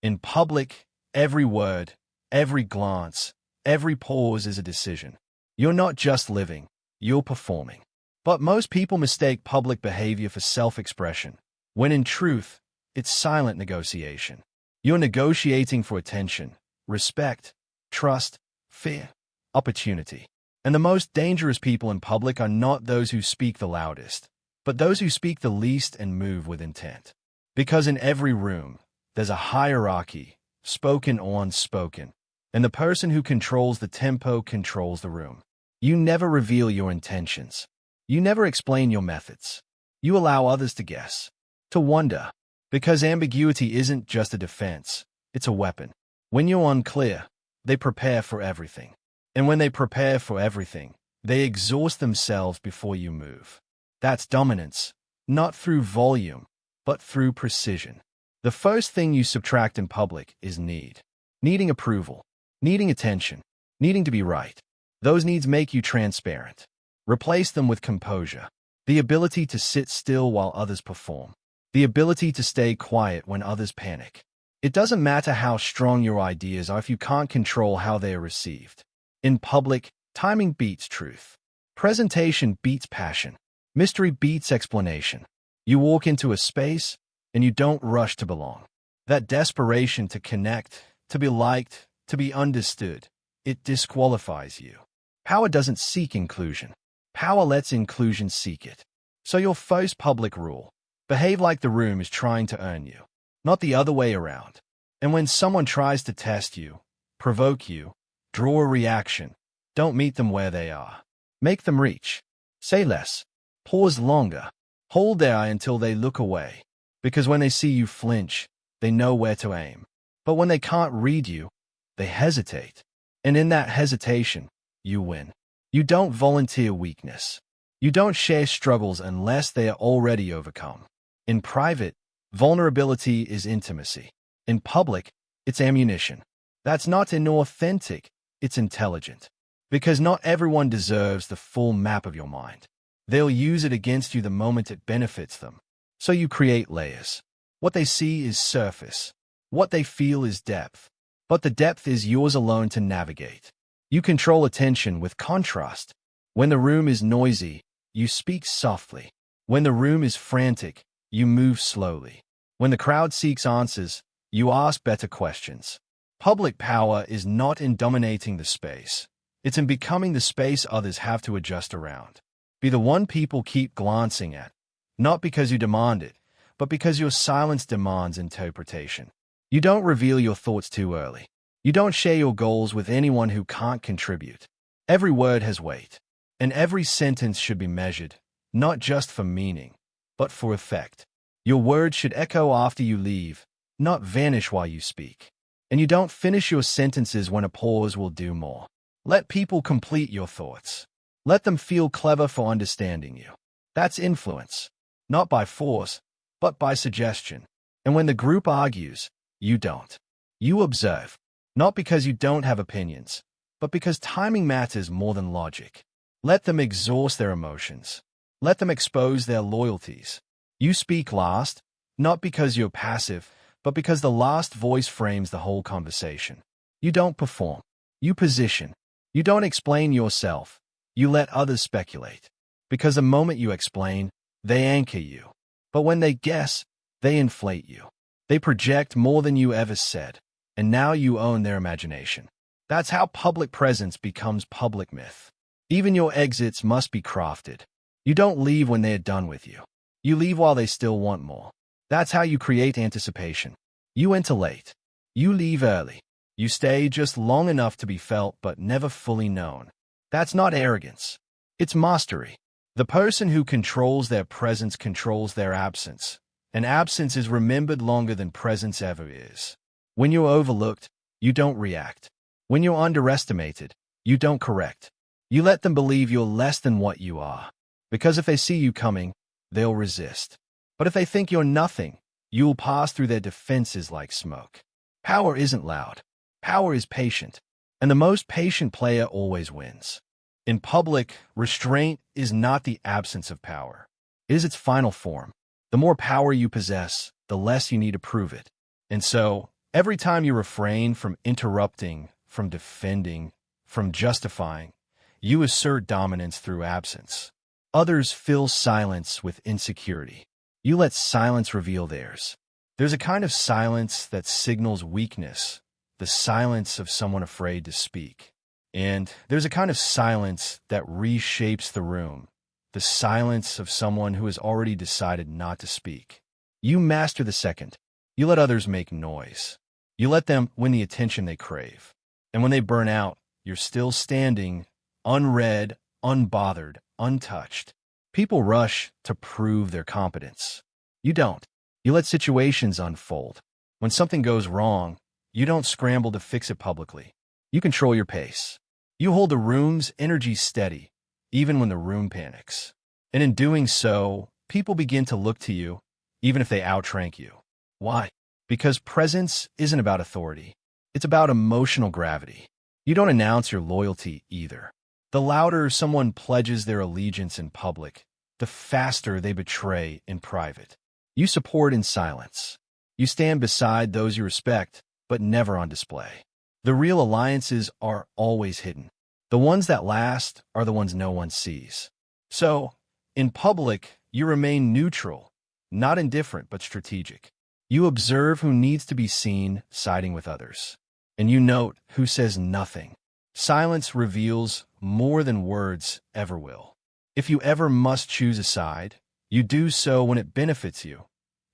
In public, every word, every glance, every pause is a decision. You're not just living, you're performing. But most people mistake public behavior for self-expression, when in truth, it's silent negotiation. You're negotiating for attention, respect, trust, fear, opportunity. And the most dangerous people in public are not those who speak the loudest, but those who speak the least and move with intent. Because in every room, there's a hierarchy, spoken or unspoken, and the person who controls the tempo controls the room. You never reveal your intentions. You never explain your methods. You allow others to guess, to wonder, because ambiguity isn't just a defense, it's a weapon. When you're unclear, they prepare for everything. And when they prepare for everything, they exhaust themselves before you move. That's dominance, not through volume, but through precision. The first thing you subtract in public is need. Needing approval, needing attention, needing to be right. Those needs make you transparent. Replace them with composure, the ability to sit still while others perform, the ability to stay quiet when others panic. It doesn't matter how strong your ideas are if you can't control how they are received. In public, timing beats truth. Presentation beats passion. Mystery beats explanation. You walk into a space, and you don't rush to belong. That desperation to connect, to be liked, to be understood, it disqualifies you. Power doesn't seek inclusion. Power lets inclusion seek it. So your first public rule: behave like the room is trying to earn you, not the other way around. And when someone tries to test you, provoke you, draw a reaction, don't meet them where they are. Make them reach. Say less. Pause longer. Hold their eye until they look away. Because when they see you flinch, they know where to aim. But when they can't read you, they hesitate. And in that hesitation, you win. You don't volunteer weakness. You don't share struggles unless they are already overcome. In private, vulnerability is intimacy. In public, it's ammunition. That's not inauthentic. It's intelligent. Because not everyone deserves the full map of your mind. They'll use it against you the moment it benefits them. So you create layers. What they see is surface. What they feel is depth. But the depth is yours alone to navigate. You control attention with contrast. When the room is noisy, you speak softly. When the room is frantic, you move slowly. When the crowd seeks answers, you ask better questions. Public power is not in dominating the space. It's in becoming the space others have to adjust around. Be the one people keep glancing at, not because you demand it, but because your silence demands interpretation. You don't reveal your thoughts too early. You don't share your goals with anyone who can't contribute. Every word has weight, and every sentence should be measured, not just for meaning, but for effect. Your words should echo after you leave, not vanish while you speak. And you don't finish your sentences when a pause will do more. Let people complete your thoughts. Let them feel clever for understanding you. That's influence, not by force, but by suggestion. And when the group argues, you don't. You observe, not because you don't have opinions, but because timing matters more than logic. Let them exhaust their emotions. Let them expose their loyalties. You speak last, not because you're passive, but because the last voice frames the whole conversation. You don't perform. You position. You don't explain yourself. You let others speculate. Because the moment you explain, they anchor you. But when they guess, they inflate you. They project more than you ever said, and now you own their imagination. That's how public presence becomes public myth. Even your exits must be crafted. You don't leave when they are done with you. You leave while they still want more. That's how you create anticipation. You enter late. You leave early. You stay just long enough to be felt but never fully known. That's not arrogance. It's mastery. The person who controls their presence controls their absence, and absence is remembered longer than presence ever is. When you're overlooked, you don't react. When you're underestimated, you don't correct. You let them believe you're less than what you are. Because if they see you coming, they'll resist. But if they think you're nothing, you'll pass through their defenses like smoke. Power isn't loud. Power is patient. And the most patient player always wins. In public, restraint is not the absence of power. It is its final form. The more power you possess, the less you need to prove it. And so, Every time you refrain from interrupting, from defending, from justifying, you assert dominance through absence. Others fill silence with insecurity. You let silence reveal theirs. There's a kind of silence that signals weakness, the silence of someone afraid to speak. And there's a kind of silence that reshapes the room, the silence of someone who has already decided not to speak. You master the second. You let others make noise. You let them win the attention they crave. And when they burn out, you're still standing, unread, unbothered, untouched. People rush to prove their competence. You don't. You let situations unfold. When something goes wrong, you don't scramble to fix it publicly. You control your pace. You hold the room's energy steady, even when the room panics. And in doing so, people begin to look to you, even if they outrank you. Why? Because presence isn't about authority. It's about emotional gravity. You don't announce your loyalty either. The louder someone pledges their allegiance in public, the faster they betray in private. You support in silence. You stand beside those you respect, but never on display. The real alliances are always hidden. The ones that last are the ones no one sees. So, in public, you remain neutral, not indifferent, but strategic. You observe who needs to be seen, siding with others. And you note who says nothing. Silence reveals more than words ever will. If you ever must choose a side, you do so when it benefits you,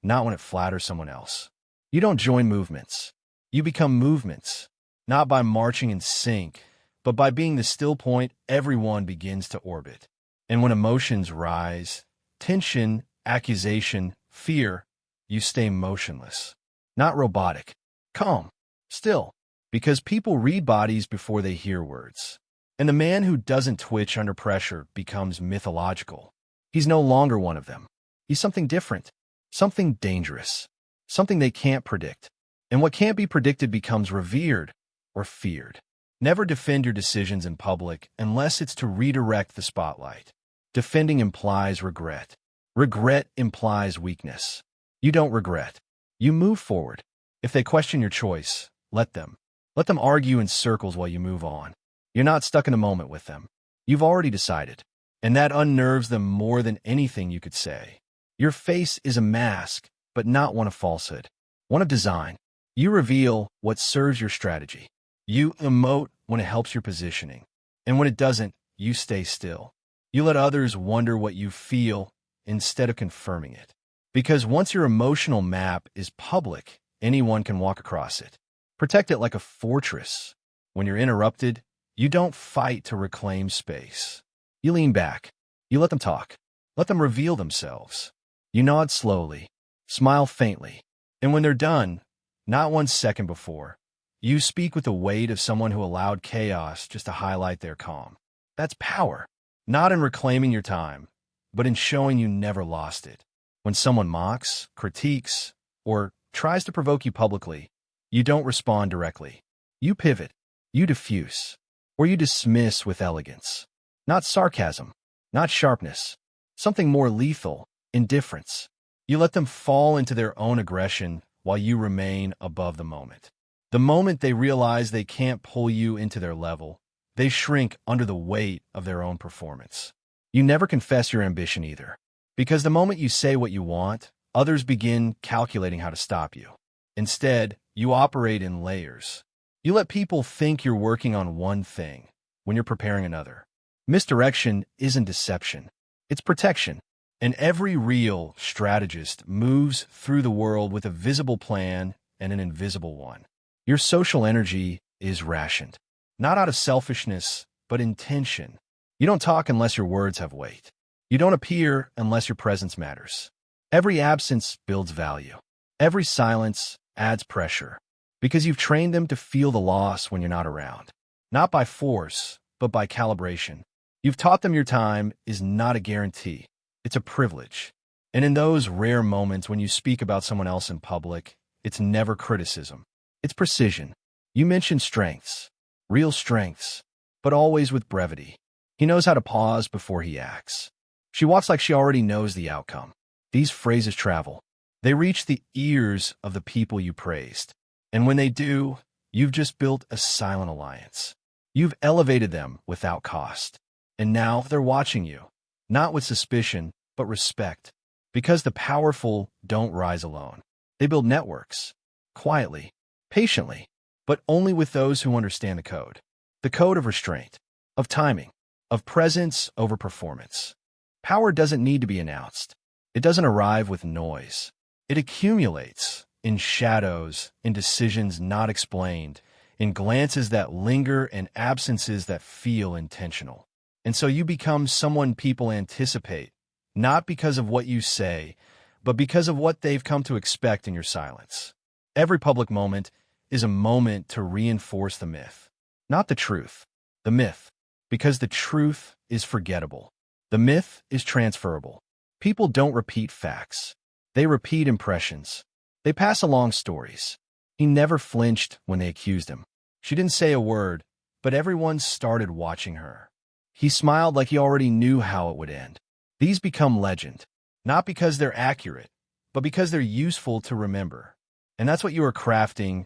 not when it flatters someone else. You don't join movements. You become movements, not by marching in sync, but by being the still point everyone begins to orbit. And when emotions rise, tension, accusation, fear, you stay motionless, not robotic, calm, still, because people read bodies before they hear words. And the man who doesn't twitch under pressure becomes mythological. He's no longer one of them. He's something different, something dangerous, something they can't predict. And what can't be predicted becomes revered or feared. Never defend your decisions in public unless it's to redirect the spotlight. Defending implies regret. Regret implies weakness. You don't regret. You move forward. If they question your choice, let them. Let them argue in circles while you move on. You're not stuck in a moment with them. You've already decided. And that unnerves them more than anything you could say. Your face is a mask, but not one of falsehood. One of design. You reveal what serves your strategy. You emote when it helps your positioning. And when it doesn't, you stay still. You let others wonder what you feel instead of confirming it. Because once your emotional map is public, anyone can walk across it. Protect it like a fortress. When you're interrupted, you don't fight to reclaim space. You lean back. You let them talk. Let them reveal themselves. You nod slowly, smile faintly. And when they're done, not 1 second before, you speak with the weight of someone who allowed chaos just to highlight their calm. That's power. Not in reclaiming your time, but in showing you never lost it. When someone mocks, critiques, or tries to provoke you publicly, you don't respond directly. You pivot. You diffuse. Or you dismiss with elegance. Not sarcasm. Not sharpness. Something more lethal. Indifference. You let them fall into their own aggression while you remain above the moment. The moment they realize they can't pull you into their level, they shrink under the weight of their own performance. You never confess your ambition either. Because the moment you say what you want, others begin calculating how to stop you. Instead, you operate in layers. You let people think you're working on one thing when you're preparing another. Misdirection isn't deception. It's protection. And every real strategist moves through the world with a visible plan and an invisible one. Your social energy is rationed. Not out of selfishness, but intention. You don't talk unless your words have weight. You don't appear unless your presence matters. Every absence builds value. Every silence adds pressure. Because you've trained them to feel the loss when you're not around. Not by force, but by calibration. You've taught them your time is not a guarantee. It's a privilege. And in those rare moments when you speak about someone else in public, it's never criticism. It's precision. You mention strengths, real strengths, but always with brevity. He knows how to pause before he acts. She walks like she already knows the outcome. These phrases travel. They reach the ears of the people you praised. And when they do, you've just built a silent alliance. You've elevated them without cost. And now they're watching you, not with suspicion, but respect. Because the powerful don't rise alone. They build networks, quietly, patiently, but only with those who understand the code. The code of restraint, of timing, of presence over performance. Power doesn't need to be announced. It doesn't arrive with noise. It accumulates in shadows, in decisions not explained, in glances that linger and absences that feel intentional. And so you become someone people anticipate, not because of what you say, but because of what they've come to expect in your silence. Every public moment is a moment to reinforce the myth, not the truth, the myth, because the truth is forgettable. The myth is transferable. People don't repeat facts. They repeat impressions. They pass along stories. He never flinched when they accused him. She didn't say a word, but everyone started watching her. He smiled like he already knew how it would end. These become legend, not because they're accurate, but because they're useful to remember. And that's what you are crafting,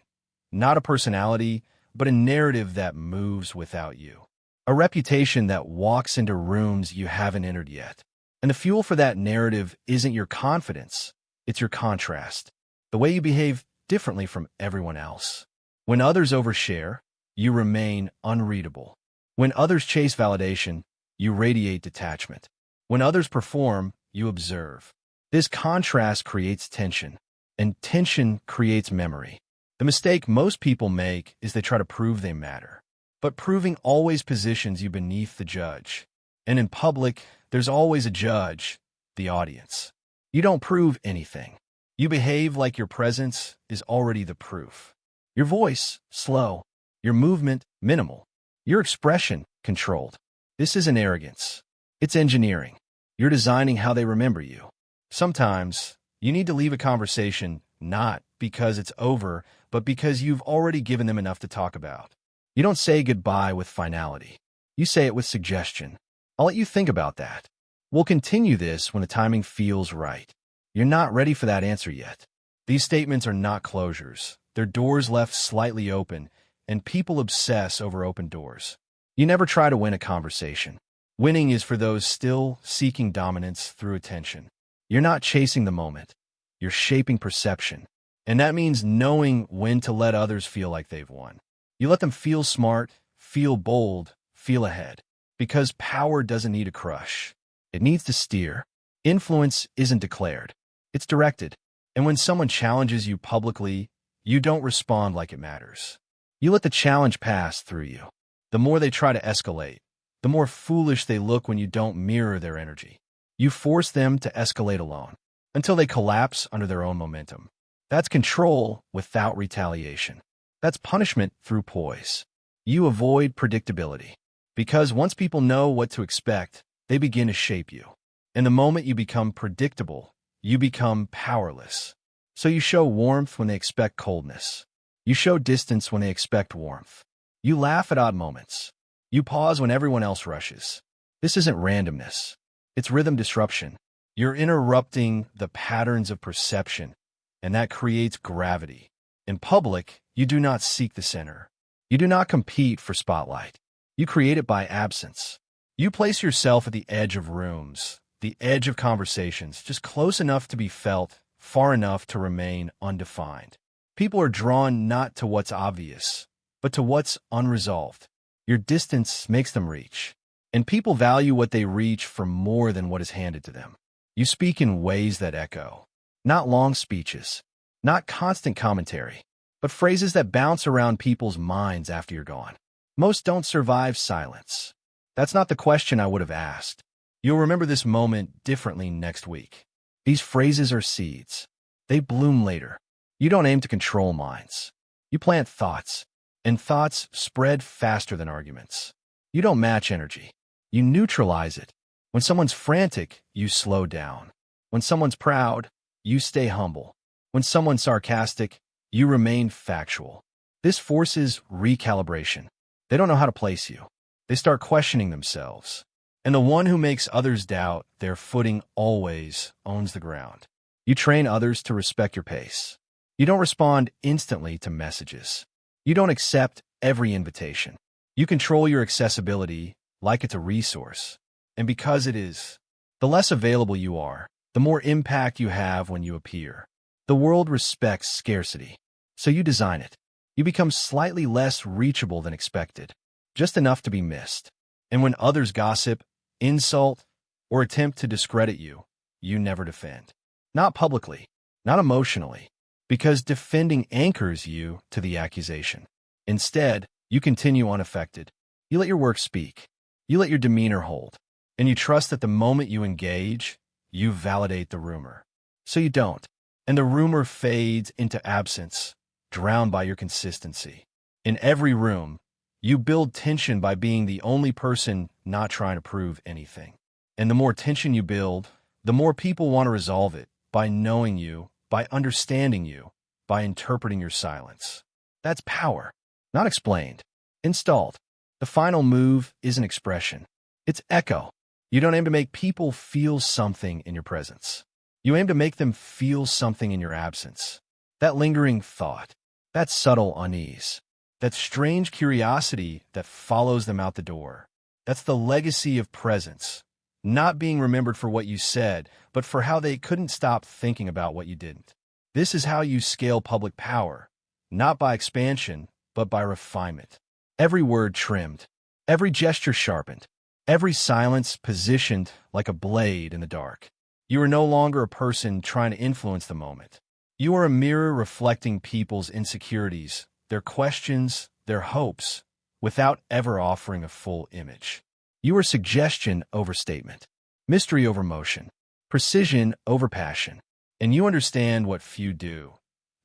not a personality, but a narrative that moves without you. A reputation that walks into rooms you haven't entered yet. And the fuel for that narrative isn't your confidence, it's your contrast. The way you behave differently from everyone else. When others overshare, you remain unreadable. When others chase validation, you radiate detachment. When others perform, you observe. This contrast creates tension, and tension creates memory. The mistake most people make is they try to prove they matter. But proving always positions you beneath the judge. And in public, there's always a judge, the audience. You don't prove anything. You behave like your presence is already the proof. Your voice, slow. Your movement, minimal. Your expression, controlled. This isn't arrogance. It's engineering. You're designing how they remember you. Sometimes, you need to leave a conversation not because it's over, but because you've already given them enough to talk about. You don't say goodbye with finality. You say it with suggestion. I'll let you think about that. We'll continue this when the timing feels right. You're not ready for that answer yet. These statements are not closures. They're doors left slightly open, and people obsess over open doors. You never try to win a conversation. Winning is for those still seeking dominance through attention. You're not chasing the moment. You're shaping perception. And that means knowing when to let others feel like they've won. You let them feel smart, feel bold, feel ahead. Because power doesn't need to crush. It needs to steer. Influence isn't declared. It's directed. And when someone challenges you publicly, you don't respond like it matters. You let the challenge pass through you. The more they try to escalate, the more foolish they look when you don't mirror their energy. You force them to escalate alone, until they collapse under their own momentum. That's control without retaliation. That's punishment through poise. You avoid predictability. Because once people know what to expect, they begin to shape you. And the moment you become predictable, you become powerless. So you show warmth when they expect coldness. You show distance when they expect warmth. You laugh at odd moments. You pause when everyone else rushes. This isn't randomness. It's rhythm disruption. You're interrupting the patterns of perception, and that creates gravity. In public, you do not seek the center. You do not compete for spotlight. You create it by absence. You place yourself at the edge of rooms, the edge of conversations, just close enough to be felt, far enough to remain undefined. People are drawn not to what's obvious, but to what's unresolved. Your distance makes them reach, and people value what they reach for more than what is handed to them. You speak in ways that echo, not long speeches, not constant commentary, but phrases that bounce around people's minds after you're gone. Most don't survive silence. That's not the question I would have asked. You'll remember this moment differently next week. These phrases are seeds. They bloom later. You don't aim to control minds. You plant thoughts, and thoughts spread faster than arguments. You don't match energy. You neutralize it. When someone's frantic, you slow down. When someone's proud, you stay humble. When someone's sarcastic, you remain factual. This forces recalibration. They don't know how to place you. They start questioning themselves. And the one who makes others doubt their footing always owns the ground. You train others to respect your pace. You don't respond instantly to messages. You don't accept every invitation. You control your accessibility like it's a resource. And because it is, the less available you are, the more impact you have when you appear. The world respects scarcity, so you design it. You become slightly less reachable than expected, just enough to be missed. And when others gossip, insult, or attempt to discredit you, you never defend. Not publicly, not emotionally, because defending anchors you to the accusation. Instead, you continue unaffected. You let your work speak. You let your demeanor hold. And you trust that the moment you engage, you validate the rumor. So you don't. And the rumor fades into absence, drowned by your consistency. In every room, you build tension by being the only person not trying to prove anything. And the more tension you build, the more people want to resolve it by knowing you, by understanding you, by interpreting your silence. That's power, not explained, installed. The final move isn't expression. It's echo. You don't aim to make people feel something in your presence. You aim to make them feel something in your absence. That lingering thought, that subtle unease, that strange curiosity that follows them out the door. That's the legacy of presence, not being remembered for what you said, but for how they couldn't stop thinking about what you didn't. This is how you scale public power, not by expansion, but by refinement. Every word trimmed, every gesture sharpened, every silence positioned like a blade in the dark. You are no longer a person trying to influence the moment. You are a mirror reflecting people's insecurities, their questions, their hopes, without ever offering a full image. You are suggestion over statement, mystery over motion, precision over passion. And you understand what few do,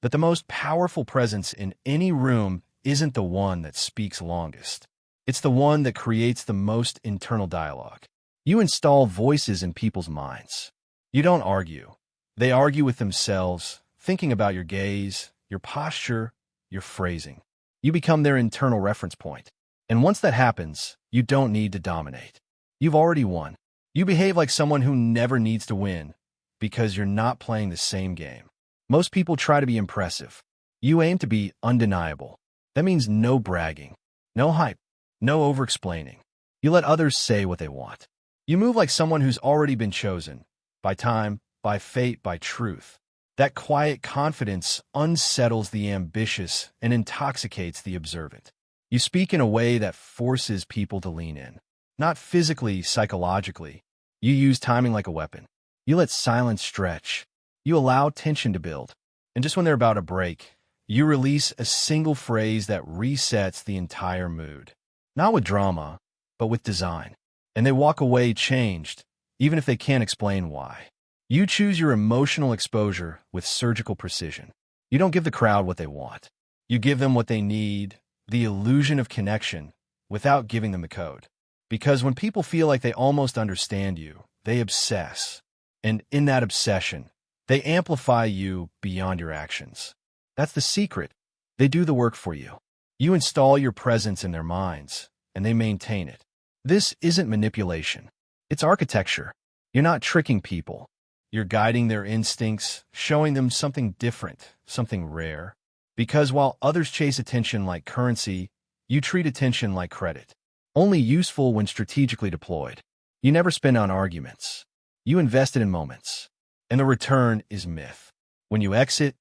that the most powerful presence in any room isn't the one that speaks longest. It's the one that creates the most internal dialogue. You install voices in people's minds. You don't argue. They argue with themselves, thinking about your gaze, your posture, your phrasing. You become their internal reference point. And once that happens, you don't need to dominate. You've already won. You behave like someone who never needs to win because you're not playing the same game. Most people try to be impressive. You aim to be undeniable. That means no bragging, no hype, no over-explaining. You let others say what they want. You move like someone who's already been chosen, by time, by fate, by truth. That quiet confidence unsettles the ambitious and intoxicates the observant. You speak in a way that forces people to lean in. Not physically, psychologically. You use timing like a weapon. You let silence stretch. You allow tension to build. And just when they're about to break, you release a single phrase that resets the entire mood. Not with drama, but with design. And they walk away changed, even if they can't explain why. You choose your emotional exposure with surgical precision. You don't give the crowd what they want. You give them what they need, the illusion of connection, without giving them the code. Because when people feel like they almost understand you, they obsess. And in that obsession, they amplify you beyond your actions. That's the secret. They do the work for you. You install your presence in their minds, and they maintain it. This isn't manipulation. It's architecture. You're not tricking people. You're guiding their instincts, showing them something different, something rare. Because while others chase attention like currency, you treat attention like credit. Only useful when strategically deployed. You never spend on arguments. You invest it in moments. And the return is myth. When you exit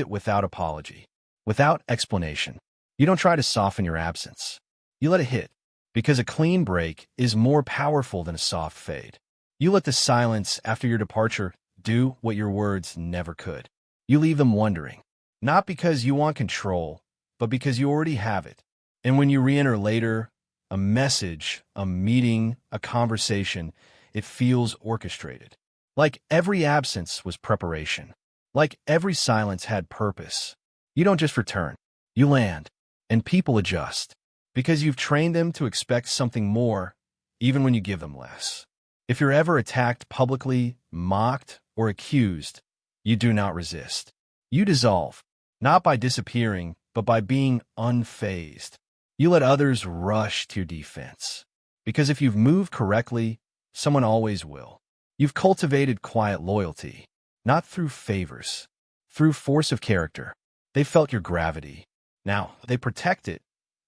without apology, without explanation. You don't try to soften your absence. You let it hit, because a clean break is more powerful than a soft fade. You let the silence after your departure do what your words never could. You leave them wondering, not because you want control, but because you already have it. And when you re-enter later, a message, a meeting, a conversation, it feels orchestrated. Like every absence was preparation. Like every silence had purpose. You don't just return. You land. And people adjust. Because you've trained them to expect something more, even when you give them less. If you're ever attacked publicly, mocked, or accused, you do not resist. You dissolve, not by disappearing, but by being unfazed. You let others rush to your defense. Because if you've moved correctly, someone always will. You've cultivated quiet loyalty, not through favors, through force of character. They felt your gravity. Now, they protect it,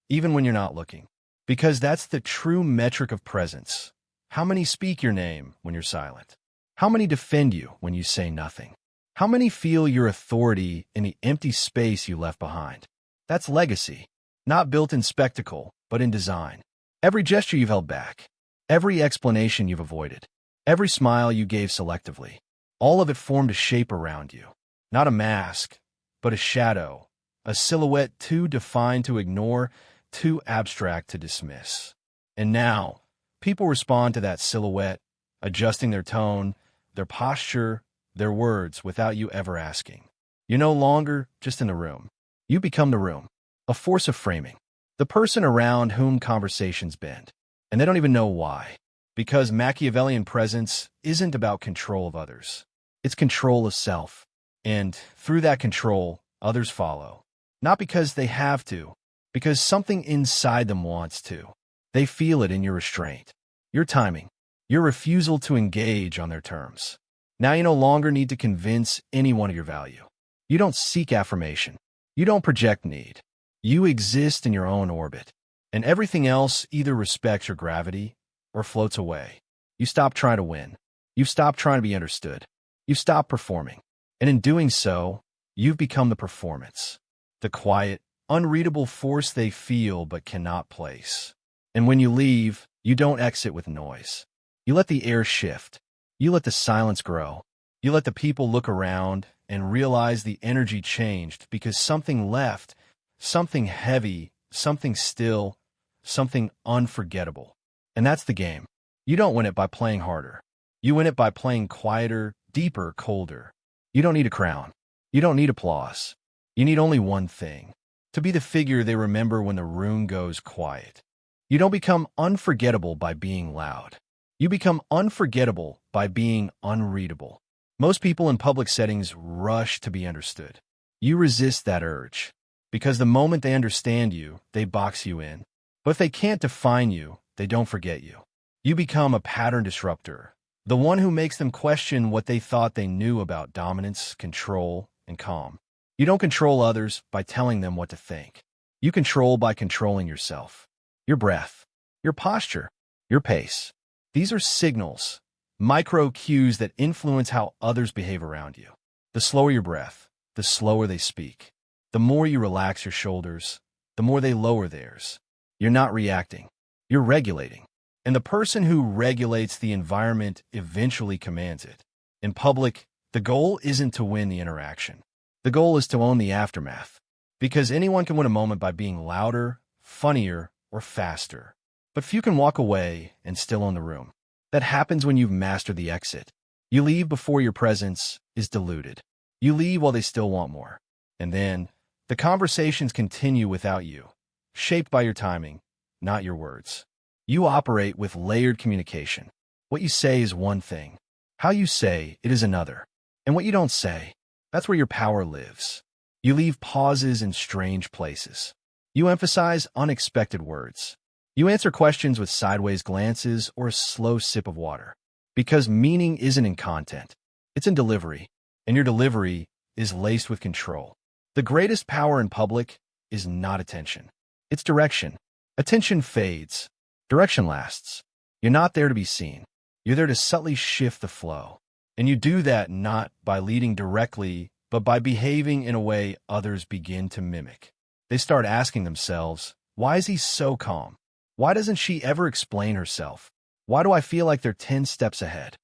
even when you're not looking. Because that's the true metric of presence. How many speak your name when you're silent? How many defend you when you say nothing? How many feel your authority in the empty space you left behind? That's legacy, not built in spectacle, but in design. Every gesture you've held back, every explanation you've avoided, every smile you gave selectively, all of it formed a shape around you. Not a mask, but a shadow, a silhouette too defined to ignore, too abstract to dismiss. And now, people respond to that silhouette, adjusting their tone, their posture, their words without you ever asking. You're no longer just in the room. You become the room, a force of framing, the person around whom conversations bend. And they don't even know why. Because Machiavellian presence isn't about control of others. It's control of self. And through that control, others follow. Not because they have to, because something inside them wants to. They feel it in your restraint, your timing, your refusal to engage on their terms. Now you no longer need to convince anyone of your value. You don't seek affirmation. You don't project need. You exist in your own orbit. And everything else either respects your gravity or floats away. You stop trying to win. You've stopped trying to be understood. You've stopped performing. And in doing so, you've become the performance. The quiet, unreadable force they feel but cannot place. And when you leave, you don't exit with noise. You let the air shift. You let the silence grow. You let the people look around and realize the energy changed because something left, something heavy, something still, something unforgettable. And that's the game. You don't win it by playing harder. You win it by playing quieter, deeper, colder. You don't need a crown. You don't need applause. You need only one thing: to be the figure they remember when the room goes quiet. You don't become unforgettable by being loud. You become unforgettable by being unreadable. Most people in public settings rush to be understood. You resist that urge, because the moment they understand you, they box you in. But if they can't define you, they don't forget you. You become a pattern disruptor, the one who makes them question what they thought they knew about dominance, control, and calm. You don't control others by telling them what to think. You control by controlling yourself, your breath, your posture, your pace. These are signals, micro cues that influence how others behave around you. The slower your breath, the slower they speak. The more you relax your shoulders, the more they lower theirs. You're not reacting, you're regulating. And the person who regulates the environment eventually commands it. In public, the goal isn't to win the interaction. The goal is to own the aftermath. Because anyone can win a moment by being louder, funnier, or faster. But few can walk away and still own the room. That happens when you've mastered the exit. You leave before your presence is diluted. You leave while they still want more. And then, the conversations continue without you, shaped by your timing, not your words. You operate with layered communication. What you say is one thing. How you say it is another. And what you don't say, that's where your power lives. You leave pauses in strange places. You emphasize unexpected words. You answer questions with sideways glances or a slow sip of water. Because meaning isn't in content. It's in delivery. And your delivery is laced with control. The greatest power in public is not attention. It's direction. Attention fades. Direction lasts. You're not there to be seen. You're there to subtly shift the flow. And you do that not by leading directly, but by behaving in a way others begin to mimic. They start asking themselves, why is he so calm? Why doesn't she ever explain herself? Why do I feel like they're 10 steps ahead?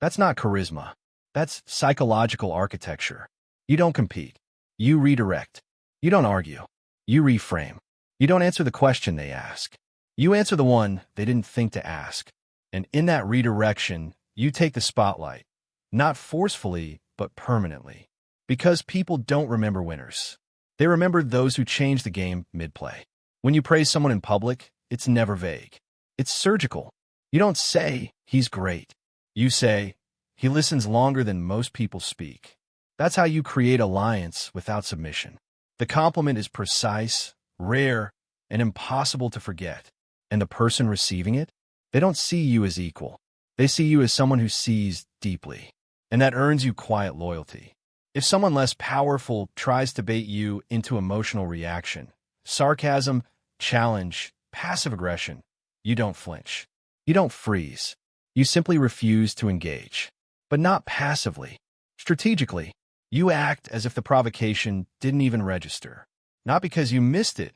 That's not charisma. That's psychological architecture. You don't compete. You redirect. You don't argue. You reframe. You don't answer the question they ask. You answer the one they didn't think to ask. And in that redirection, you take the spotlight, not forcefully, but permanently. Because people don't remember winners. They remember those who change the game mid-play. When you praise someone in public, it's never vague. It's surgical. You don't say, he's great. You say, he listens longer than most people speak. That's how you create alliance without submission. The compliment is precise, rare, and impossible to forget. And the person receiving it, they don't see you as equal. They see you as someone who sees deeply. And that earns you quiet loyalty. If someone less powerful tries to bait you into emotional reaction, sarcasm, challenge, passive aggression, you don't flinch. You don't freeze. You simply refuse to engage. But not passively. Strategically, you act as if the provocation didn't even register. Not because you missed it,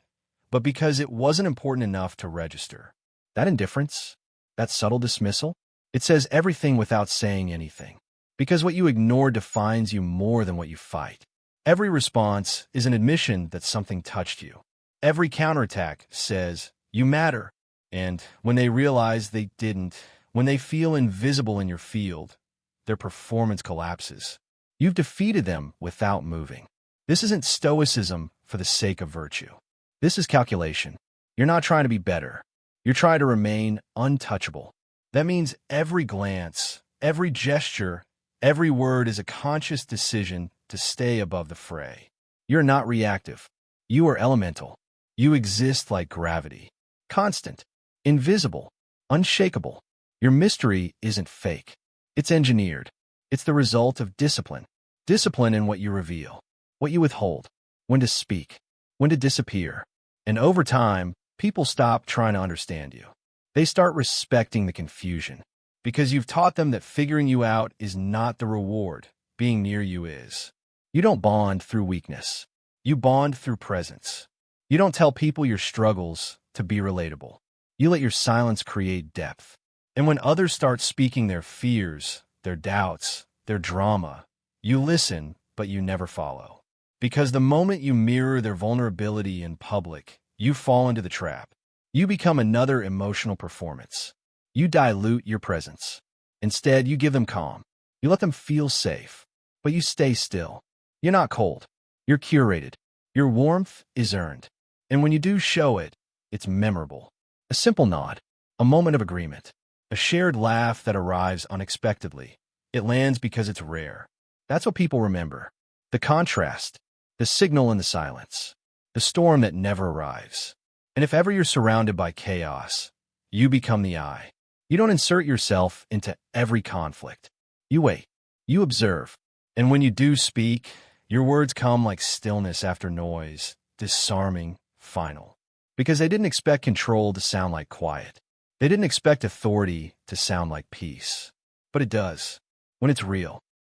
but because it wasn't important enough to register. That indifference, that subtle dismissal, it says everything without saying anything. Because what you ignore defines you more than what you fight. Every response is an admission that something touched you. Every counterattack says, you matter. And when they realize they didn't, when they feel invisible in your field, their performance collapses. You've defeated them without moving. This isn't stoicism for the sake of virtue. This is calculation. You're not trying to be better. You're trying to remain untouchable. That means every glance, every gesture, every word is a conscious decision to stay above the fray. You're not reactive. You are elemental. You exist like gravity. Constant. Invisible. Unshakable. Your mystery isn't fake. It's engineered. It's the result of discipline. Discipline in what you reveal, what you withhold, when to speak, when to disappear. And over time, people stop trying to understand you. They start respecting the confusion because you've taught them that figuring you out is not the reward, being near you is. You don't bond through weakness. You bond through presence. You don't tell people your struggles to be relatable. You let your silence create depth. And when others start speaking their fears, their doubts, their drama, you listen, but you never follow. Because the moment you mirror their vulnerability in public, you fall into the trap. You become another emotional performance. You dilute your presence. Instead, you give them calm. You let them feel safe, but you stay still. You're not cold. You're curated. Your warmth is earned. And when you do show it, it's memorable. A simple nod, a moment of agreement, a shared laugh that arrives unexpectedly. It lands because it's rare. That's what people remember. The contrast, the signal in the silence, the storm that never arrives. And if ever you're surrounded by chaos, you become the eye. You don't insert yourself into every conflict. You wait. You observe. And when you do speak, your words come like stillness after noise, disarming, final. Because they didn't expect control to sound like quiet. They didn't expect authority to sound like peace. But it does, when it's real.